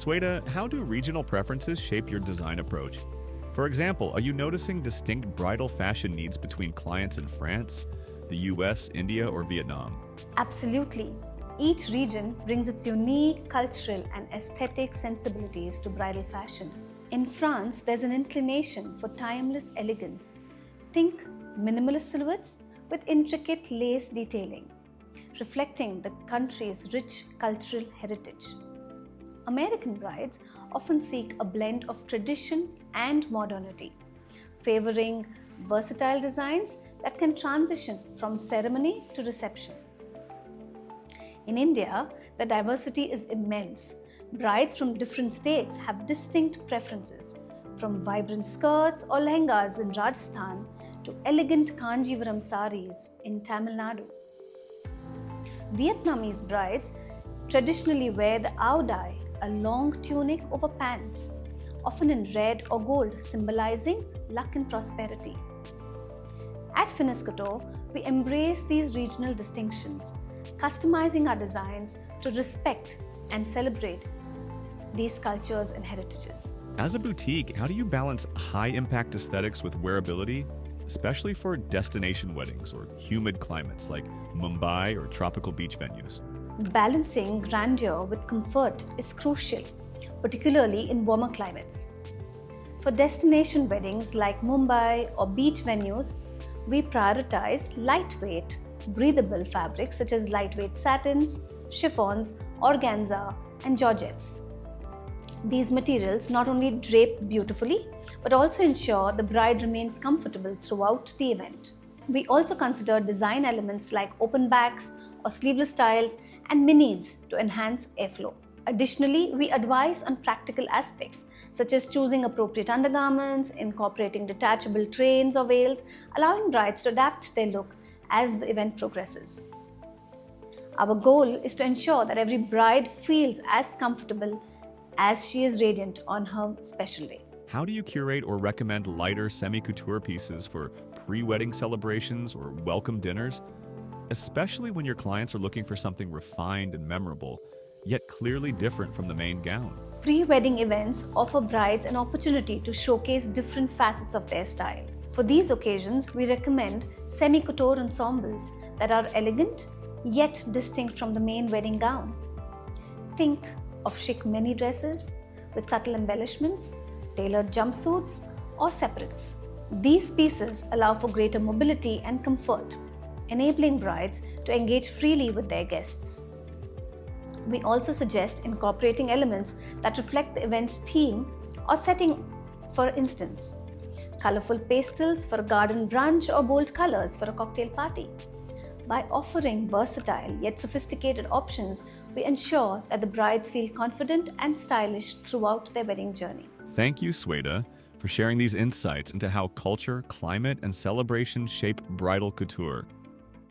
Sweta, how do regional preferences shape your design approach? For example, are you noticing distinct bridal fashion needs between clients in France, the US, India, or Vietnam? Absolutely. Each region brings its unique cultural and aesthetic sensibilities to bridal fashion. In France, there's an inclination for timeless elegance. Think minimalist silhouettes with intricate lace detailing, reflecting the country's rich cultural heritage. American brides often seek a blend of tradition and modernity, favoring versatile designs that can transition from ceremony to reception. In India, the diversity is immense. Brides from different states have distinct preferences, from vibrant skirts or lehengas in Rajasthan to elegant Kanjivaram saris in Tamil Nadu. Vietnamese brides traditionally wear the ao dai, a long tunic over pants, often in red or gold, symbolizing luck and prosperity. At Finesse Couture, we embrace these regional distinctions, customizing our designs to respect and celebrate these cultures and heritages. As a boutique, how do you balance high-impact aesthetics with wearability, especially for destination weddings or humid climates like Mumbai or tropical beach venues? Balancing grandeur with comfort is crucial, particularly in warmer climates. For destination weddings like Mumbai or beach venues, we prioritize lightweight, breathable fabrics such as lightweight satins, chiffons, organza, and georgettes. These materials not only drape beautifully, but also ensure the bride remains comfortable throughout the event. We also consider design elements like open backs or sleeveless styles and minis to enhance airflow. Additionally, we advise on practical aspects such as choosing appropriate undergarments, incorporating detachable trains or veils, allowing brides to adapt their look as the event progresses. Our goal is to ensure that every bride feels as comfortable as she is radiant on her special day. How do you curate or recommend lighter semi-couture pieces for pre-wedding celebrations or welcome dinners, especially when your clients are looking for something refined and memorable, yet clearly different from the main gown? Pre-wedding events offer brides an opportunity to showcase different facets of their style. For these occasions, we recommend semi-couture ensembles that are elegant yet distinct from the main wedding gown. Think of chic mini dresses with subtle embellishments, tailored jumpsuits, or separates. These pieces allow for greater mobility and comfort, enabling brides to engage freely with their guests. We also suggest incorporating elements that reflect the event's theme or setting, for instance, colorful pastels for a garden brunch or bold colors for a cocktail party. By offering versatile yet sophisticated options, we ensure that the brides feel confident and stylish throughout their wedding journey. Thank you, Sweta, for sharing these insights into how culture, climate, and celebration shape bridal couture.